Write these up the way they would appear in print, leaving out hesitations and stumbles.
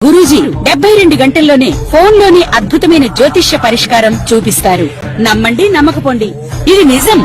గురూజీ 72 గంటల్లోనే ఫోన్ లోని అద్భుతమైన జ్యోతిష్య పరిష్కారం చూపిస్తారు. నమ్మండి, నమ్మకపోండి, ఇది నిజం.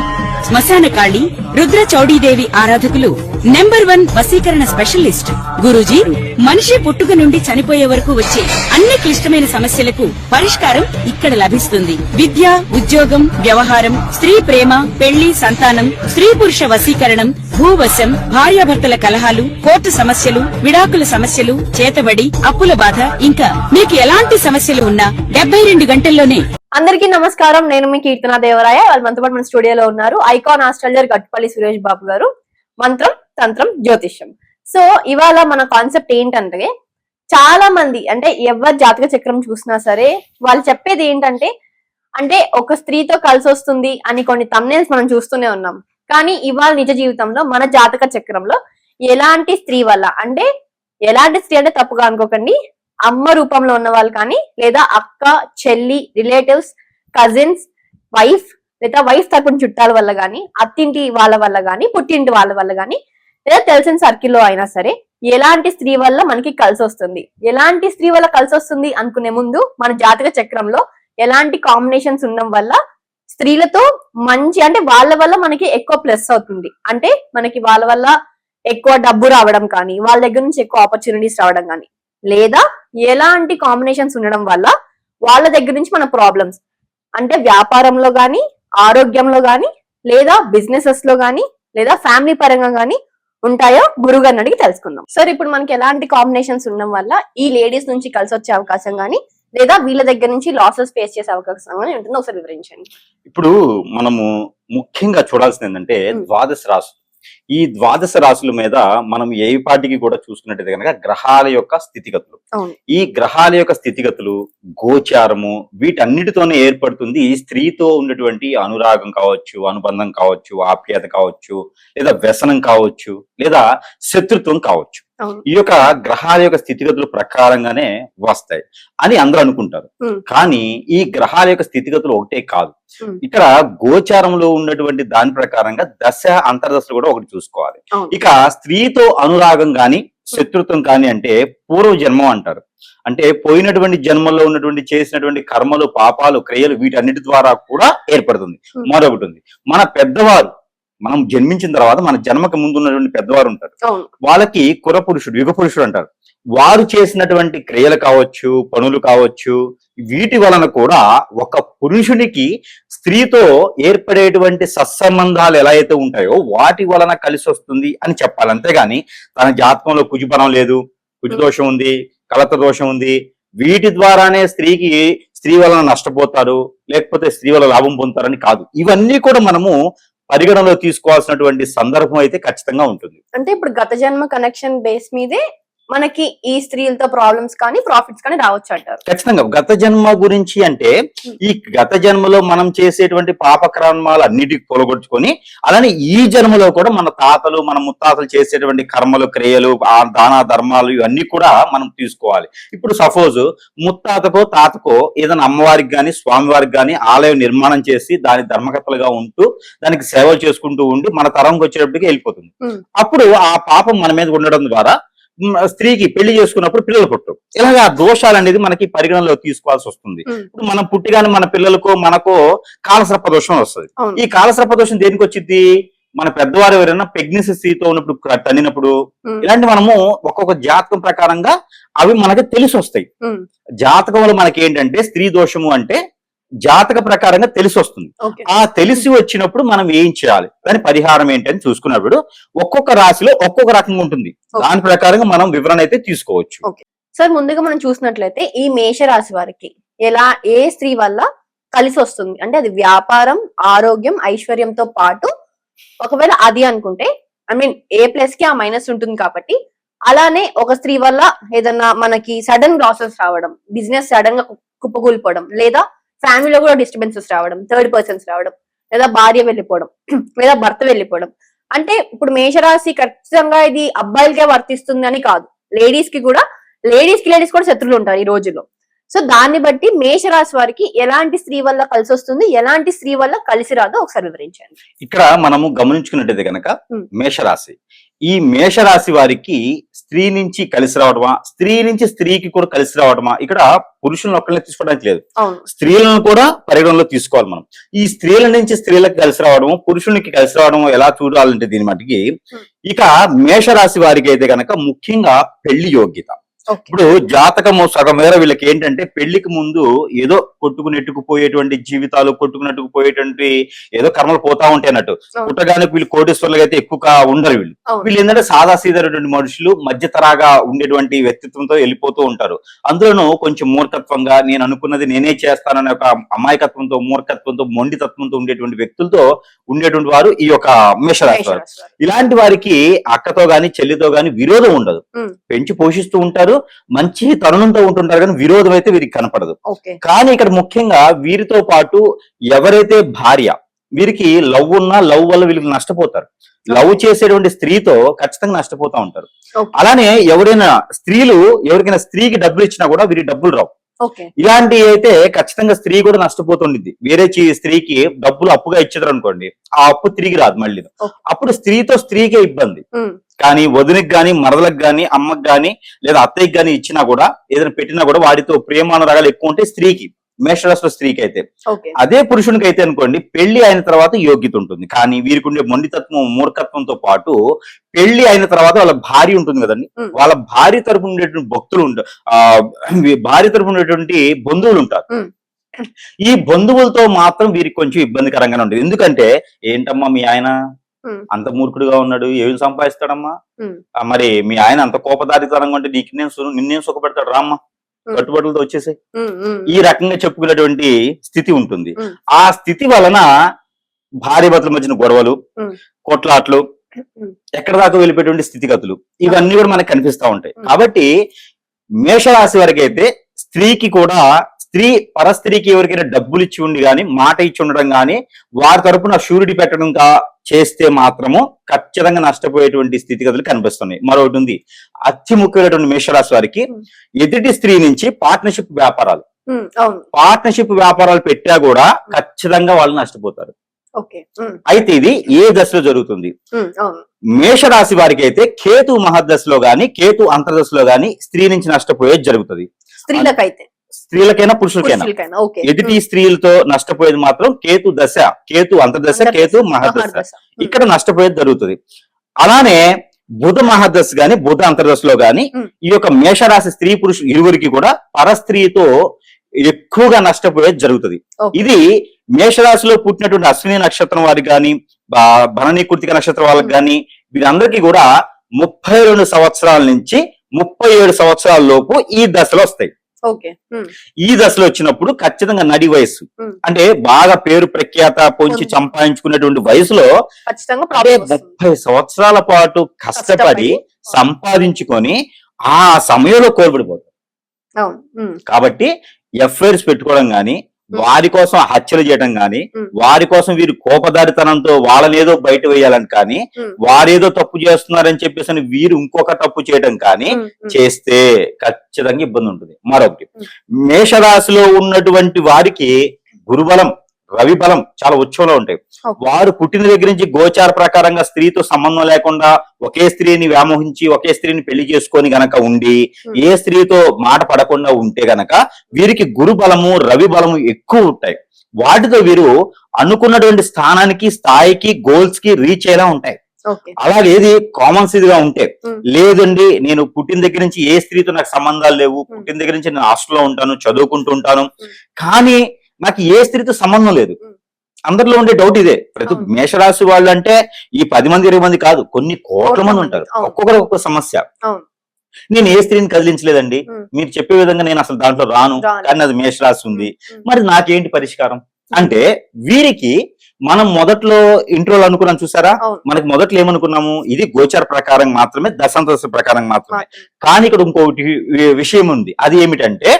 శ్మశాన కాళి రుద్ర చౌడీదేవి ఆరాధకులు నంబర్ 1 వశీకరణ స్పెషలిస్ట్. గురూజీ మనిషి పుట్టుక నుండి చనిపోయే వరకు వచ్చే అన్ని క్లిష్టమైన సమస్యలకు పరిష్కారం ఇక్కడ లభిస్తుంది. విద్య, ఉద్యోగం, వ్యవహారం, స్త్రీ ప్రేమ, పెళ్లి, సంతానం, స్త్రీ పురుష వశీకరణం, భూవశం, భార్యాభర్తల కలహాలు, కోర్టు సమస్యలు, విడాకుల సమస్యలు, చేతబడి, అప్పుల బాధ, ఇంకా మీకు ఎలాంటి సమస్యలు ఉన్నా 72 గంటల్లోనే. అందరికీ నమస్కారం. నేను మీ కీర్తనా దేవరాయ. వాళ్ళు మనతో పాటు మన స్టూడియోలో ఉన్నారు ఐకాన్ ఆస్ట్రాలజర్ గట్టుపల్లి సురేష్ బాబు గారు. మంత్రం, తంత్రం, జ్యోతిష్యం. సో ఇవాళ మన కాన్సెప్ట్ ఏంటంటే, చాలా మంది అంటే ఎవరి జాతక చక్రం చూసినా సరే వాళ్ళు చెప్పేది ఏంటంటే, అంటే ఒక స్త్రీతో కలిసి వస్తుంది అని కొన్ని థంబ్నెయిల్స్ మనం చూస్తూనే ఉన్నాం. కానీ ఇవాళ నిజ జీవితంలో మన జాతక చక్రంలో ఎలాంటి స్త్రీ వల్ల, అంటే ఎలాంటి స్త్రీ అంటే తప్పుగా అనుకోకండి, అమ్మ రూపంలో ఉన్న వాళ్ళు కానీ, లేదా అక్క, చెల్లి, రిలేటివ్స్, కజిన్స్, వైఫ్, లేదా వైఫ్ తరపున చుట్టాల వల్ల గానీ, అత్తింటి వాళ్ళ వల్ల గానీ, పుట్టింటి వాళ్ళ వల్ల గానీ, లేదా తెలిసిన సర్కిల్లో అయినా సరే ఎలాంటి స్త్రీ వల్ల మనకి కలిసి వస్తుంది, ఎలాంటి స్త్రీ వల్ల కలిసి వస్తుంది అనుకునే ముందు మన జాతక చక్రంలో ఎలాంటి కాంబినేషన్స్ ఉండడం వల్ల స్త్రీలతో మంచి, అంటే వాళ్ళ వల్ల మనకి ఎక్కువ ప్లస్ అవుతుంది, అంటే మనకి వాళ్ళ వల్ల ఎక్కువ డబ్బు రావడం కానీ, వాళ్ళ దగ్గర నుంచి ఎక్కువ ఆపర్చునిటీస్ రావడం కానీ, లేదా ఎలాంటి కాంబినేషన్స్ ఉండడం వల్ల వాళ్ళ దగ్గర నుంచి మన ప్రాబ్లమ్స్, అంటే వ్యాపారంలో గాని, ఆరోగ్యంలో గాని, లేదా బిజినెసెస్ లో గాని, లేదా ఫ్యామిలీ పరంగా గాని ఉంటాయో గురుగారిని అడిగి తెలుసుకుందాం. సార్, ఇప్పుడు మనకి ఎలాంటి కాంబినేషన్స్ ఉండడం వల్ల ఈ లేడీస్ నుంచి కలిసి వచ్చే అవకాశం గానీ, లేదా వీళ్ళ దగ్గర నుంచి లాసెస్ ఫేస్ చేసే అవకాశం గానీ ఉంటుందో ఒకసారి వివరించండి. ఇప్పుడు మనము ముఖ్యంగా చూడాల్సింది ఏంటంటే ద్వాదశ రాశులు. ఈ ద్వాదశ రాశుల మీద మనం ఏ పాటికి కూడా చూసుకున్నట్టయితే కనుక గ్రహాల యొక్క స్థితిగతులు, ఈ గ్రహాల యొక్క స్థితిగతులు, గోచారము, వీటన్నిటితోనే ఏర్పడుతుంది ఈ స్త్రీతో ఉన్నటువంటి అనురాగం కావచ్చు, అనుబంధం కావచ్చు, ఆప్యాయత కావచ్చు, లేదా వ్యసనం కావచ్చు, లేదా శత్రుత్వం కావచ్చు. ఈ యొక్క గ్రహాల యొక్క స్థితిగతుల ప్రకారంగానే వస్తాయి అని అందరూ అనుకుంటారు. కానీ ఈ గ్రహాల యొక్క స్థితిగతులు ఒకటే కాదు, ఇక్కడ గోచారంలో ఉన్నటువంటి దాని ప్రకారంగా దశ అంతర్దశలు కూడా ఒకటి చూసుకోవాలి. ఇక స్త్రీతో అనురాగం గాని, శత్రుత్వం కాని అంటే పూర్వ జన్మం అంటారు. అంటే పోయినటువంటి జన్మల్లో ఉన్నటువంటి చేసినటువంటి కర్మలు, పాపాలు, క్రియలు, వీటన్నిటి ద్వారా కూడా ఏర్పడుతుంది. మరొకటి ఉంది, మన పెద్దవారు, మనం జన్మించిన తర్వాత మన జన్మకు ముందు ఉన్నటువంటి పెద్దవారు ఉంటారు, వాళ్ళకి కుర పురుషుడు, యుగ పురుషుడు అంటారు. వారు చేసినటువంటి క్రియలు కావచ్చు, పనులు కావచ్చు, వీటి వలన కూడా ఒక పురుషునికి స్త్రీతో ఏర్పడేటువంటి సత్సంబంధాలు ఎలా అయితే ఉంటాయో వాటి వలన కలిసి వస్తుంది అని చెప్పాలి. అంతేగాని తన జాతకంలో కుజుబలం లేదు, కుజుదోషం ఉంది, కలత దోషం ఉంది, వీటి ద్వారానే స్త్రీ వలన నష్టపోతారు, లేకపోతే స్త్రీ వల్ల లాభం పొందుతారని కాదు. ఇవన్నీ కూడా మనము పరిగణలో తీసుకోవాల్సినటువంటి సందర్భం అయితే ఖచ్చితంగా ఉంటుంది. అంటే ఇప్పుడు గత జన్మ కనెక్షన్ బేస్ మీదే మనకి ఈ స్త్రీలతో ప్రాబ్లమ్స్ కానీ ప్రాఫిట్స్ కానీ రావచ్చు అంటారు. ఖచ్చితంగా గత జన్మ గురించి అంటే ఈ గత జన్మలో మనం చేసేటువంటి పాపకర్మాలు అన్నిటికి పొలగొట్టుకొని, అలానే ఈ జన్మలో కూడా మన తాతలు, మన ముత్తాతలు చేసేటువంటి కర్మలు, క్రియలు, దాన ధర్మాలు ఇవన్నీ కూడా మనం తీసుకోవాలి. ఇప్పుడు సపోజ్ ముత్తాతకో తాతకో ఏదైనా అమ్మవారికి గాని, స్వామివారికి గాని ఆలయం నిర్మాణం చేసి దాని ధర్మకర్తలుగా ఉంటూ దానికి సేవలు చేసుకుంటూ ఉండి మన తరంకి వచ్చేటప్పటికి వెళ్ళిపోతుంది. అప్పుడు ఆ పాపం మన మీద ఉండడం ద్వారా స్త్రీకి పెళ్లి చేసుకున్నప్పుడు పిల్లలు పుట్టరు. ఇలాగా దోషాలు అనేది మనకి పరిగణనలో తీసుకోవాల్సి వస్తుంది. ఇప్పుడు మనం పుట్టిగానే మన పిల్లలకో మనకో కాలసర్ప దోషం వస్తుంది. ఈ కాలసర్ప దోషం దేనికి వచ్చింది, మన పెద్దవారు ఎవరైనా ప్రెగ్నెన్సీ స్థితితో ఉన్నప్పుడు, తన్నినప్పుడు, ఇలాంటి మనము ఒక్కొక్క జాతకం ప్రకారంగా అవి మనకి తెలిసి వస్తాయి. జాతకంలో మనకి ఏంటంటే స్త్రీ దోషము అంటే జాతక ప్రకారంగా తెలిసి వస్తుంది. ఆ తెలిసి వచ్చినప్పుడు మనం ఏం చేయాలి, దాని పరిహారం ఏంటని చూసుకున్నప్పుడు ఒక్కొక్క రాశిలో ఒక్కొక్క రకంగా ఉంటుంది. దాని ప్రకారంగా మనం వివరణ అయితే తీసుకోవచ్చు. సార్, ముందుగా మనం చూసినట్లయితే ఈ మేష రాశి వారికి ఏ స్త్రీ వల్ల కలిసి వస్తుంది, అంటే అది వ్యాపారం, ఆరోగ్యం, ఐశ్వర్యంతో పాటు ఒకవేళ అది అనుకుంటే ఏ ప్లస్ కి ఆ మైనస్ ఉంటుంది కాబట్టి, అలానే ఒక స్త్రీ వల్ల ఏదన్నా మనకి సడన్ లాసెస్ రావడం, బిజినెస్ సడన్ గా కుప్పకూలిపోవడం, లేదా ఫ్యామిలీలో కూడా డిస్టర్బెన్సెస్ రావడం, థర్డ్ పర్సన్స్ రావడం, లేదా భార్య వెళ్ళిపోవడం, లేదా భర్త వెళ్ళిపోవడం. అంటే ఇప్పుడు మేషరాశి ఖచ్చితంగా ఇది అబ్బాయిలకే వర్తిస్తుంది అని కాదు, లేడీస్ కి కూడా శత్రువులు ఉంటారు ఈ రోజుల్లో. సో దాన్ని బట్టి మేషరాశి వారికి ఎలాంటి స్త్రీ వల్ల కలిసి వస్తుంది, ఎలాంటి స్త్రీ వల్ల కలిసి రాదో ఒకసారి వివరించండి. ఇక్కడ మనము గమనించుకున్నట్టయితే కనుక మేషరాశి, ఈ మేషరాశి వారికి స్త్రీ నుంచి కలిసి రావడమా, స్త్రీ నుంచి స్త్రీకి కూడా కలిసి రావడమా, ఇక్కడ పురుషులను ఒక్కరిని తీసుకోవడానికి లేదు, అవును స్త్రీలను కూడా పరిగణలో తీసుకోవాలి మనం. ఈ స్త్రీల నుంచి స్త్రీలకు కలిసి రావడము, పురుషునికి కలిసి రావడము ఎలా చూడాలంటే దీని మటుకి ఇక మేషరాశి వారికి అయితే కనుక ముఖ్యంగా పెళ్లి యోగ్యత. ఓకే ఇప్పుడు జాతకము సగం మేర వీళ్ళకి ఏంటంటే పెళ్లికి ముందు ఏదో కొట్టుకునెట్టుకుపోయేటువంటి జీవితాలు, కొట్టుకునెట్టుకుపోయేటువంటి ఏదో కర్మలు పోతా ఉంటాయి అన్నట్టు. పుట్టగానే వీళ్ళు కోటీశ్వరులుగా అయితే ఎక్కువ ఉండరు వీళ్ళు. అవును వీళ్ళు ఏంటంటే సాదా సీదైనటువంటి మనుషులు, మధ్యతరాగా ఉండేటువంటి వ్యక్తిత్వంతో వెళ్ళిపోతూ ఉంటారు. అందులోనూ కొంచెం మూర్ఖత్వంగా నేను అనుకున్నది నేనే చేస్తాననే ఒక అమాయకత్వంతో, మూర్ఖత్వంతో, మొండితత్వంతో ఉండేటువంటి వ్యక్తులతో ఉండేటువంటి వారు ఈ యొక్క మేషరాశి వారు. మేషరాశి వారు. ఇలాంటి వారికి అక్కతో గాని చెల్లితో గాని విరోధం ఉండదు, ఉమ్, పెంచి పోషిస్తూ ఉంటారు, మంచి తరుణంతో ఉంటుంటారు, కానీ విరోధం అయితే వీరికి కనపడదు. ఓకే కానీ ఇక్కడ ముఖ్యంగా వీరితో పాటు ఎవరైతే భార్య, వీరికి లవ్ ఉన్నా లవ్ వల్ల వీళ్ళకి నష్టపోతారు. లవ్ చేసేటువంటి స్త్రీతో ఖచ్చితంగా నష్టపోతా ఉంటారు. ఓకే అలానే ఎవరైనా స్త్రీలు ఎవరికైనా స్త్రీకి డబ్బులు ఇచ్చినా కూడా వీరికి డబ్బులు రావు. ఓకే ఇలాంటి అయితే ఖచ్చితంగా స్త్రీ కూడా నష్టపోతుండిద్ది. వేరే స్త్రీకి డబ్బులు అప్పుగా ఇచ్చేదారు అనుకోండి, ఆ అప్పు తిరిగి రాదు మళ్ళీ. ఓకే. అప్పుడు స్త్రీతో స్త్రీకే ఇబ్బంది. ఉమ్, కానీ వదినకి గాని, మరదలకు గాని, అమ్మకి గాని, లేదా అత్తయ్యకి గాని ఇచ్చినా కూడా, ఏదైనా పెట్టినా కూడా వాడితో ప్రేమానురాగాలు ఎక్కువ ఉంటాయి స్త్రీకి, మేషరాశిలో స్త్రీకి అయితే. ఓకే అదే పురుషునికి అయితే అనుకోండి, పెళ్లి అయిన తర్వాత యోగ్యత ఉంటుంది. కానీ వీరికి ఉండే మొండితత్వం, మూర్ఖత్వంతో పాటు పెళ్లి అయిన తర్వాత వాళ్ళ భార్య ఉంటుంది కదండి, ఉమ్, వాళ్ళ భార్య తరపున ఉండేటువంటి భక్తులు భార్య తరపున ఉండేటువంటి బంధువులు ఉంటారు. ఉమ్. ఈ బంధువులతో మాత్రం వీరికి కొంచెం ఇబ్బందికరంగానే ఉంటుంది. ఎందుకంటే ఏంటమ్మా మీ ఆయన ఉమ్, అంత మూర్ఖుడుగా ఉన్నాడు, ఏమి సంపాదిస్తాడమ్మా, ఉమ్, మరి మీ ఆయన అంత కోపదారితనంగా ఉంటే నిన్నేం సుఖపెడతాడు, రామ్మా కట్టుబడులతో వచ్చేసాయి, ఉమ్, ఉమ్, ఈ రకంగా చెప్పుకునేటువంటి స్థితి ఉంటుంది. ఉమ్. ఆ స్థితి వలన భార్య భర్తల మధ్యన గొడవలు, ఉమ్. కొట్లాట్లు, ఉమ్. ఎక్కడ దాకా వెళ్ళిపోయేటువంటి స్థితిగతులు ఇవన్నీ కూడా మనకు కనిపిస్తా ఉంటాయి. ఉమ్. కాబట్టి మేషరాశి వరకు అయితే స్త్రీకి కూడా, స్త్రీ పరస్త్రీకి ఎవరికైనా డబ్బులు ఇచ్చి ఉండి గాని, మాట ఇచ్చి ఉండడం గాని, వారి తరపున షూరిటీ పెట్టడం చేస్తే మాత్రము ఖచ్చితంగా నష్టపోయేటువంటి స్థితిగతులు కనిపిస్తున్నాయి. మరొకటి ఉంది, అతి ముఖ్యమైనటువంటి మేషరాశి వారికి ఎదుటి స్త్రీ నుంచి పార్ట్నర్షిప్ వ్యాపారాలు, ఉమ్, అవును పార్ట్నర్షిప్ వ్యాపారాలు పెట్టా కూడా ఖచ్చితంగా వాళ్ళు నష్టపోతారు. ఓకే ఉమ్, అయితే ఇది ఏ దశలో జరుగుతుంది? ఉమ్, అవును మేషరాశి వారికి అయితే కేతు మహర్దశలో గాని, కేతు అంతర్దశలో గాని స్త్రీ నుంచి నష్టపోయేది జరుగుతుంది. స్త్రీలకైతే, స్త్రీలకైనా పురుషులకైనా. పురుషులకైనా. ఓకే ఎదుటి స్త్రీలతో నష్టపోయేది మాత్రం కేతు దశ, కేతు అంతర్దశ, కేతు మహర్దశ, మహర్దశ. ఇక్కడ నష్టపోయేది జరుగుతుంది. అలానే బుధ మహర్దశ గాని, బుధ అంతర్దశలో గాని ఉమ్. ఈ యొక్క మేషరాశి స్త్రీ పురుషులు ఇరువురికి కూడా పరస్త్రీతో ఎక్కువగా నష్టపోయేది జరుగుతుంది. ఓకే. ఇది మేషరాశిలో పుట్టినటువంటి అశ్విని నక్షత్రం వారికి గాని, భరణి కృతిక నక్షత్రం వాళ్ళకి గాని, వీరందరికీ కూడా 32 సంవత్సరాల నుంచి 37 సంవత్సరాల లోపు ఈ దశలో వస్తాయి. ఓకే ఉమ్, ఈ దశలో వచ్చినప్పుడు ఖచ్చితంగా నడి వయసు, ఉమ్. అంటే బాగా పేరు ప్రఖ్యాత పొంచి ఉమ్. సంపాదించుకునేటువంటి వయసులో ఖచ్చితంగా అంటే ప్రాబ్లం వస్తుంది. 30 సంవత్సరాల పాటు కష్టపడి సంపాదించుకొని ఆ సమయంలో కోల్పడిపోతారు. అవును ఉమ్, కాబట్టి ఎఫ్ఐఆర్స్ పెట్టుకోవడం గాని, వారి కోసం హత్యలు చేయడం గాని, ఉమ్. వారి కోసం వీరు కోపదారితనంతో వాళ్ళనేదో బయట వేయాలని కానీ, ఉమ్. వారేదో తప్పు చేస్తున్నారని చెప్పేసి అని వీరు ఇంకొక తప్పు చేయడం కానీ ఉమ్, ఉమ్. చేస్తే ఖచ్చితంగా ఇబ్బంది ఉంటుంది. మరొకటి, ఉమ్. మేషరాశిలో ఉన్నటువంటి వారికి గురుబలం, రవి బలం చాలా ఉచ్చంలో ఉంటాయి. ఓకే. వారు పుట్టిన దగ్గర నుంచి గోచార ప్రకారంగా స్త్రీతో సంబంధం లేకుండా ఒకే స్త్రీని వ్యామోహించి ఒకే స్త్రీని పెళ్లి చేసుకొని గనక ఉండి, ఏ స్త్రీతో మాట పడకుండా ఉంటే గనక వీరికి గురు బలము, రవి బలము ఎక్కువ ఉంటాయి. వాటితో వీరు అనుకున్నటువంటి స్థానానికి, స్థాయికి, గోల్స్ కి రీచ్ అయ్యేలా ఉంటాయి. ఓకే అలాగే ఏది కామన్ గా ఉంటే, ఉమ్. లేదండి నేను పుట్టిన దగ్గర నుంచి ఏ స్త్రీతో నాకు సంబంధాలు లేవు, పుట్టిన దగ్గర నుంచి నేను హాస్టల్లో ఉంటాను, చదువుకుంటూ ఉంటాను, కానీ నాకు ఏ స్త్రీతో సంబంధం లేదు. అందరిలో ఉండే డౌట్ ఇదే. ప్రతి మేషరాశి వాళ్ళు అంటే ఈ 10 మంది 20 మంది కాదు, కొన్ని కోట్ల మంది ఉంటారు. ఒక్కొక్కరు ఒక్కొక్క సమస్య. నేను ఏ స్త్రీని కదిలించలేదండి, మీరు చెప్పే విధంగా నేను అసలు దాంట్లో రాను, కానీ అది మేషరాశి ఉంది, మరి నాకేంటి పరిష్కారం అంటే, వీరికి మనం మొదట్లో ఇంట్రోలో అనుకున్నాం చూసారా, మనకి మొదట్లో ఏమనుకున్నాము, ఇది గోచార ప్రకారం మాత్రమే, దశాంతర ప్రకారం మాత్రమే. కానీ ఇక్కడ ఇంకొకటి విషయం ఉంది. అది ఏమిటంటే,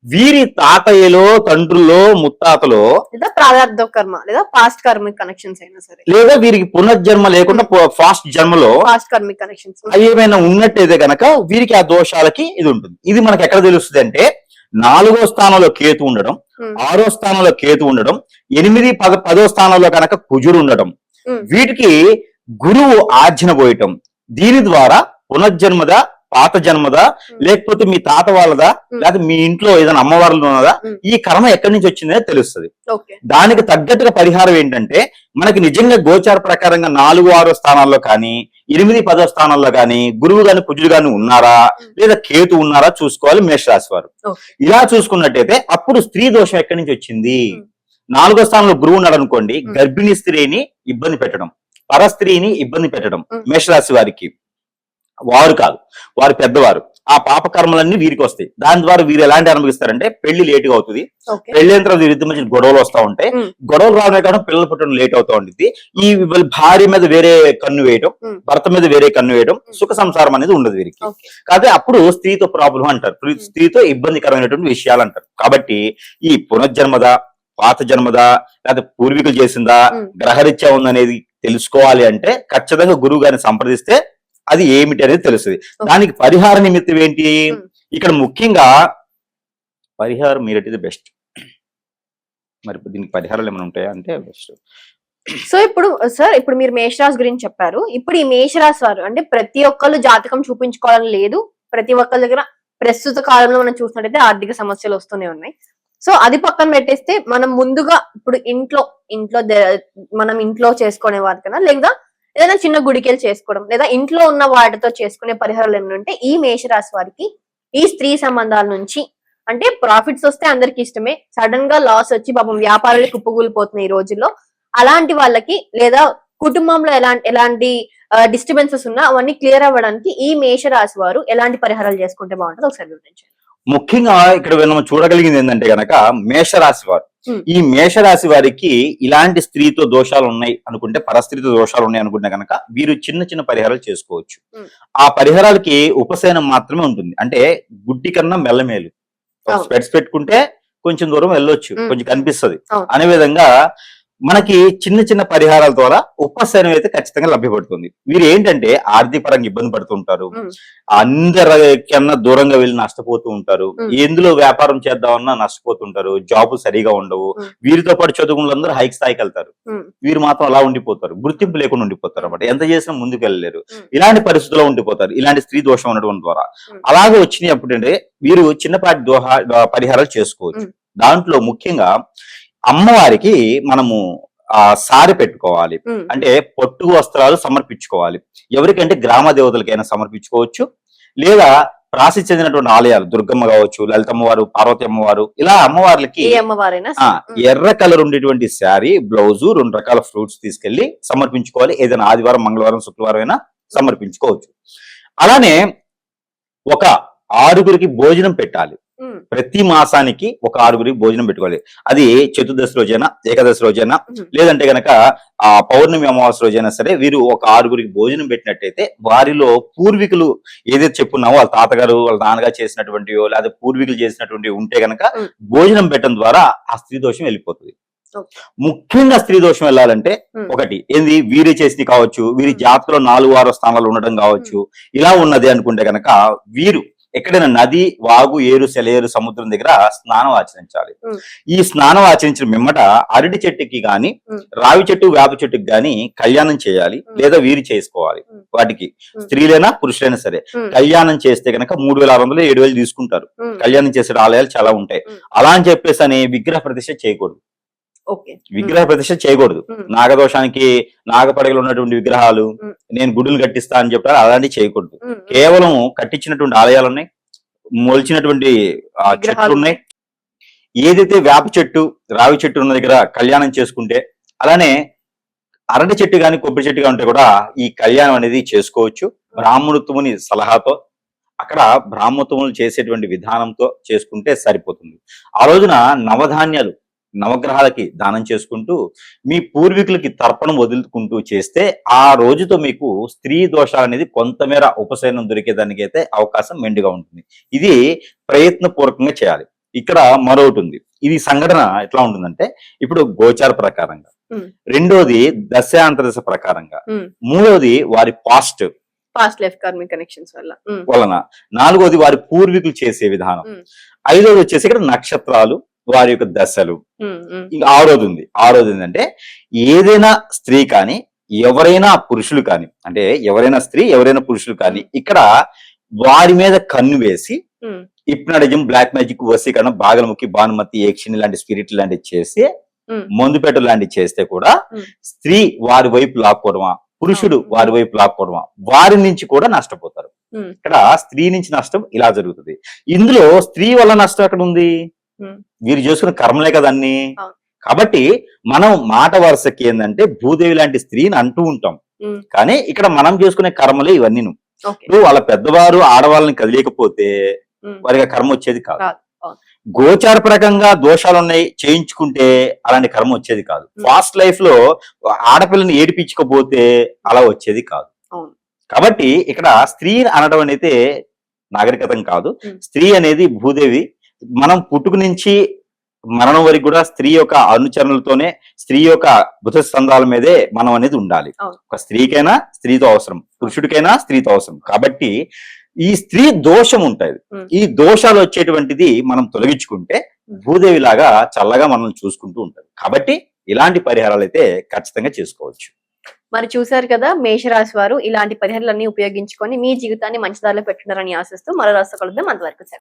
వీరి తాతయ్యలో, తండ్రుల్లో, ముత్తాతలో లేదా ప్రారంధ కర్మ లేదా పాస్ట్ కర్మిక్ కనెక్షన్స్ అయినా సరే, లేదా వీరికి పునర్జన్మ లేకుండా ఫాస్ట్ జన్మలో పాస్ట్ కర్మిక్ కనెక్షన్స్ ఏమైనా ఉన్నట్టయితే గనక వీరికి ఆ దోషాలకి ఇది ఉంటుంది. ఇది మనకి ఎక్కడ తెలుస్తుంది అంటే, 4వ స్థానంలో కేతు ఉండడం, 6వ స్థానంలో కేతు ఉండడం, 8, 10వ స్థానంలో కనుక కుజుడు ఉండడం, వీటికి గురువు ఆజ్ఞ పోయటం, దీని ద్వారా పునర్జన్మదా, పాత జన్మదా, లేకపోతే మీ తాత వాళ్ళదా, లేకపోతే మీ ఇంట్లో ఏదైనా అమ్మవార్లు ఉన్నదా, ఈ కర్మ ఎక్కడి నుంచి వచ్చిందో తెలుస్తుంది. దానికి తగ్గట్టుగా పరిహారం ఏంటంటే మనకి నిజంగా గోచార ప్రకారంగా 4, 6 స్థానాల్లో కానీ 8, 10 స్థానాల్లో కానీ గురువు గాని కుజుడు గాని ఉన్నారా లేదా కేతు ఉన్నారా చూసుకోవాలి మేషరాశి వారు. ఇలా చూసుకున్నట్టయితే అప్పుడు స్త్రీ దోషం ఎక్కడి నుంచి వచ్చింది. 4వ స్థానంలో గురువు ఉన్నాడు అనుకోండి, గర్భిణీ స్త్రీని ఇబ్బంది పెట్టడం, పరస్త్రీని ఇబ్బంది పెట్టడం మేషరాశి వారికి. వారు కాదు, వారు పెద్దవారు. ఆ పాప కర్మలన్నీ వీరికి వస్తాయి. దాని ద్వారా వీరు ఎలాంటి అనుభవిస్తారంటే పెళ్లి లేటుగా అవుతుంది, పెళ్లి తర్వాత వీరిద్దరి మధ్య గొడవలు వస్తూ ఉంటాయి. గొడవలు రావడమే కాకుండా పిల్లలు పుట్టడం లేట్ అవుతూ ఉంటుంది. ఈ భార్య మీద వేరే కన్ను వేయడం, భర్త మీద వేరే కన్ను వేయడం, సుఖ సంసారం అనేది ఉండదు వీరికి. కాబట్టి అప్పుడు స్త్రీతో ప్రాబ్లం అంటారు, స్త్రీతో ఇబ్బందికరమైనటువంటి విషయాలు అంటారు. కాబట్టి ఈ పునర్జన్మదా, పాత జన్మదా, లేకపోతే పూర్వీకులు చేసిందా, గ్రహరీత్యా ఉందనేది తెలుసుకోవాలి అంటే ఖచ్చితంగా గురువు గారిని సంప్రదిస్తే అది ఏమిటి అనేది తెలుస్తుంది. దానికి పరిహార నిమిత్తం ఏంటి, ఇక్కడ ముఖ్యంగా పరిహారం మీరేది బెస్ట్. మరి దీనికి పరిహారాలు ఏమైనా ఉంటాయా అంటే బెస్ట్. సో ఇప్పుడు సార్, ఇప్పుడు మీరు మేషరాశి గురించి చెప్పారు. ఇప్పుడు ఈ మేషరాశి వారు అంటే ప్రతి ఒక్కళ్ళు జాతకం చూపించుకోవాలని లేదు. ప్రతి ఒక్కరి దగ్గర ప్రస్తుత కాలంలో మనం చూసినట్టయితే ఆర్థిక సమస్యలు వస్తూనే ఉన్నాయి. సో అది పక్కన పెట్టేస్తే మనం ముందుగా ఇప్పుడు ఇంట్లో మనం ఇంట్లో చేసుకునే వారికన్నా లేదా ఏదైనా చిన్న గుడికెళ్ళి చేసుకోవడం లేదా ఇంట్లో ఉన్న వాటితో చేసుకునే పరిహారాలు ఏమైనా ఉంటే ఈ మేషరాశి వారికి ఈ స్త్రీ సంబంధాల నుంచి, అంటే ప్రాఫిట్స్ వస్తే అందరికి ఇష్టమే, సడన్ గా లాస్ వచ్చి పాపం వ్యాపారాలు కుప్పకూలిపోతున్నాయి ఈ రోజుల్లో, అలాంటి వాళ్ళకి లేదా కుటుంబంలో ఎలాంటి డిస్టర్బెన్సెస్ ఉన్నా అవన్నీ క్లియర్ అవ్వడానికి ఈ మేషరాశి వారు ఎలాంటి పరిహారాలు చేసుకుంటే బాగుంటుంది ఒకసారి వివరించండి. ముఖ్యంగా ఇక్కడ మనం చూడగలిగింది ఏంటంటే గనక మేషరాశి వారు, ఈ మేషరాశి వారికి ఇలాంటి స్త్రీతో దోషాలు ఉన్నాయి అనుకుంటే, పరస్త్రీతో దోషాలు ఉన్నాయి అనుకుంటే కనుక వీరు చిన్న చిన్న పరిహారాలు చేసుకోవచ్చు. ఆ పరిహారాలకి ఉపశమనం మాత్రమే ఉంటుంది. అంటే గుడ్డి కన్నా మెల్లమేలు, స్పెట్స్ పెట్టుకుంటే కొంచెం దూరం వెళ్ళొచ్చు, కొంచెం కనిపిస్తుంది అనే విధంగా మనకి చిన్న చిన్న పరిహారాల ద్వారా ఉపశమనం అయితే ఖచ్చితంగా లభ్యపడుతుంది. వీరు ఏంటంటే ఆర్థిక పరంగా ఇబ్బంది పడుతుంటారు, అందరికన్నా దూరంగా వెళ్ళి నష్టపోతూ ఉంటారు, ఎందులో వ్యాపారం చేద్దామన్నా నష్టపోతుంటారు, జాబ్ సరిగా ఉండవు. వీరితో పాటు చదువుకున్న హైక్ స్థాయికి వెళ్తారు, వీరు మాత్రం అలా ఉండిపోతారు, గుర్తింపు లేకుండా ఉండిపోతారు అన్నమాట. ఎంత చేసినా ముందుకు వెళ్ళలేరు, ఇలాంటి పరిస్థితుల్లో ఉండిపోతారు ఇలాంటి స్త్రీ దోషం ఉండడం ద్వారా. అలాగే వచ్చినాయి అప్పుడంటే వీరు చిన్నపాటి పరిహారాలు చేసుకోవచ్చు. దాంట్లో ముఖ్యంగా అమ్మవారికి మనము సారి పెట్టుకోవాలి, అంటే పొట్టు వస్త్రాలు సమర్పించుకోవాలి. ఎవరికంటే గ్రామ దేవతలకైనా సమర్పించుకోవచ్చు, లేదా ప్రాసి చెందినటువంటి ఆలయాలు, దుర్గమ్మ కావచ్చు, లలితమ్మవారు, పార్వతి అమ్మవారు, ఇలా అమ్మవార్లకి ఎర్ర కలర్ ఉండేటువంటి శారీ, బ్లౌజు, 2 రకాల ఫ్రూట్స్ తీసుకెళ్లి సమర్పించుకోవాలి. ఏదైనా ఆదివారం, మంగళవారం, శుక్రవారం అయినా సమర్పించుకోవచ్చు. అలానే ఒక 6గురికి భోజనం పెట్టాలి. ప్రతి మాసానికి ఒక 6గురికి భోజనం పెట్టుకోవాలి. అది చతుర్దశి రోజైనా, ఏకాదశి రోజైనా, లేదంటే గనక ఆ పౌర్ణమి అమావాస్య రోజైనా సరే వీరు ఒక 6గురికి భోజనం పెట్టినట్టయితే వారిలో పూర్వీకులు ఏదైతే చెప్పున్నామో వాళ్ళ తాతగారు, వాళ్ళ నాన్నగారు చేసినటువంటివో లేదా పూర్వీకులు చేసినటువంటి ఉంటే గనక భోజనం పెట్టడం ద్వారా ఆ స్త్రీ దోషం వెళ్ళిపోతుంది. ముఖ్యంగా స్త్రీ దోషం వెళ్ళాలంటే ఒకటి ఏంది, వీరి చేసి కావచ్చు, వీరి జాతకలో 4, 6 స్థానాలు ఉండడం కావచ్చు, ఇలా ఉన్నది అనుకుంటే గనక వీరు ఎక్కడైనా నది, వాగు, ఏరు, సెలయేరు, సముద్రం దగ్గర స్నానం ఆచరించాలి. ఈ స్నానం ఆచరించిన మిమ్మట అరటి చెట్టుకి గాని, రావి చెట్టు, వేప చెట్టుకి గాని కళ్యాణం చేయాలి, లేదా వీరు చేసుకోవాలి. వాటికి స్త్రీలైనా పురుషులైనా సరే కళ్యాణం చేస్తే గనక 3,600 7,000 తీసుకుంటారు. కళ్యాణం చేసే ఆలయాలు చాలా ఉంటాయి. అలా అని చెప్పేసి అని విగ్రహ ప్రతిష్ఠ చేయకూడదు. విగ్రహ ప్రతిష్ఠ చేయకూడదు. నాగదోషానికి నాగపడగలు ఉన్నటువంటి విగ్రహాలు నేను గుడులు కట్టిస్తా అని చెప్పారు, అలాంటివి చేయకూడదు. కేవలం కట్టించినటువంటి ఆలయాలు ఉన్నాయి, మొలిచినటువంటి చెట్లు ఉన్నాయి. ఏదైతే వేప చెట్టు, రావి చెట్టు ఉన్న దగ్గర కళ్యాణం చేసుకుంటే, అలానే అరటి చెట్టు గాని, కొబ్బరి చెట్టు గాని ఉంటే కూడా ఈ కళ్యాణం అనేది చేసుకోవచ్చు. బ్రాహ్మణోత్తముని సలహాతో, అక్కడ బ్రాహ్మణోత్తములు చేసేటువంటి విధానంతో చేసుకుంటే సరిపోతుంది. ఆ రోజున నవధాన్యాలు, నవగ్రహాలకి దానం చేసుకుంటూ మీ పూర్వీకులకి తర్పణం వదులుకుంటూ చేస్తే ఆ రోజుతో మీకు స్త్రీ దోషాలు అనేది కొంతమేర ఉపశమనం దొరికేదానికి అయితే అవకాశం మెండుగా ఉంటుంది. ఇది ప్రయత్నపూర్వకంగా చేయాలి. ఇక్కడ మరొకటి ఉంది, ఇది సంఘటన ఎట్లా ఉంటుందంటే ఇప్పుడు గోచార ప్రకారంగా, రెండోది దశాంతరదశ ప్రకారంగా, మూడోది వారి పాస్ట్ లైఫ్ కార్మిక్ కనెక్షన్స్ వలన, నాలుగోది వారి పూర్వీకులు చేసే విధానం, ఐదోది వచ్చేసి ఇక్కడ నక్షత్రాలు, వారి యొక్క దశలు. ఇంకా ఆరోది ఉంది. ఆరోది ఏంటంటే ఏదైనా స్త్రీ కానీ ఎవరైనా పురుషులు కానీ, అంటే ఎవరైనా స్త్రీ ఎవరైనా పురుషులు కానీ ఇక్కడ వారి మీద కన్ను వేసి ఉమ్, హిప్నాటిజం, బ్లాక్ మ్యాజిక్, వశీకరణ, బాగలముఖి, భానుమతి, యక్షిణి లాంటి స్పిరిట్ లాంటివి చేసి ఉమ్, మందుపేట లాంటివి చేస్తే కూడా ఉమ్. స్త్రీ వారి వైపు లాక్కోవడమా, పురుషుడు అవును. వారి వైపు లాక్కోవడమా, వారి నుంచి కూడా నష్టపోతారు. ఉమ్, ఇక్కడ స్త్రీ నుంచి నష్టం ఇలా జరుగుతుంది. ఇందులో స్త్రీ వల్ల నష్టం ఎక్కడ ఉంది? ఉమ్, వీరు చేసుకున్న కర్మలే కదా అన్ని. అవును. కాబట్టి మనం మాట వరుసకి ఏంటంటే భూదేవి లాంటి స్త్రీని అంటూ ఉంటాం, ఉమ్, కానీ ఇక్కడ మనం చేసుకునే కర్మలే ఇవన్నీ. ఓకే. ఇప్పుడు వాళ్ళ పెద్దవారు ఆడవాళ్ళని కదిలేకపోతే ఉమ్, వారికి ఆ కర్మ వచ్చేది కాదు. కాదు. అవును. గోచార ప్రకంగా దోషాలు ఉన్నాయి చేయించుకుంటే అలాంటి కర్మ వచ్చేది కాదు. ఫాస్ట్ లైఫ్ లో ఆడపిల్లని ఏడిపించకపోతే అలా వచ్చేది కాదు. అవును. కాబట్టి ఇక్కడ స్త్రీ అనడం అనేది నాగరికతం కాదు. ఉమ్. స్త్రీ అనేది భూదేవి. మనం పుట్టుక నుంచి మరణం వరకు కూడా స్త్రీ యొక్క అనుచరణలతోనే, స్త్రీ యొక్క బుధ స్కంధాల మీదే మనం అనేది ఉండాలి. అవును. ఒక స్త్రీకైనా స్త్రీతో అవసరం, పురుషుడికైనా స్త్రీతో అవసరం. కాబట్టి ఈ స్త్రీ దోషం ఉంటుంది. ఉమ్. ఈ దోషాలు వచ్చేటువంటిది మనం తొలగించుకుంటే ఉమ్. భూదేవి లాగా చల్లగా మనం చూసుకుంటూ ఉంటుంది. కాబట్టి ఇలాంటి పరిహారాలు అయితే ఖచ్చితంగా చేసుకోవచ్చు. మరి చూశారు కదా, మేషరాశి వారు ఇలాంటి పరిహారాలన్నీ ఉపయోగించుకొని మీ జీవితాన్ని మంచి దారిలో పెట్టున్నారని ఆశిస్తూ మరో రాశి కలుద్దాం. అంతవరకు సెలవు.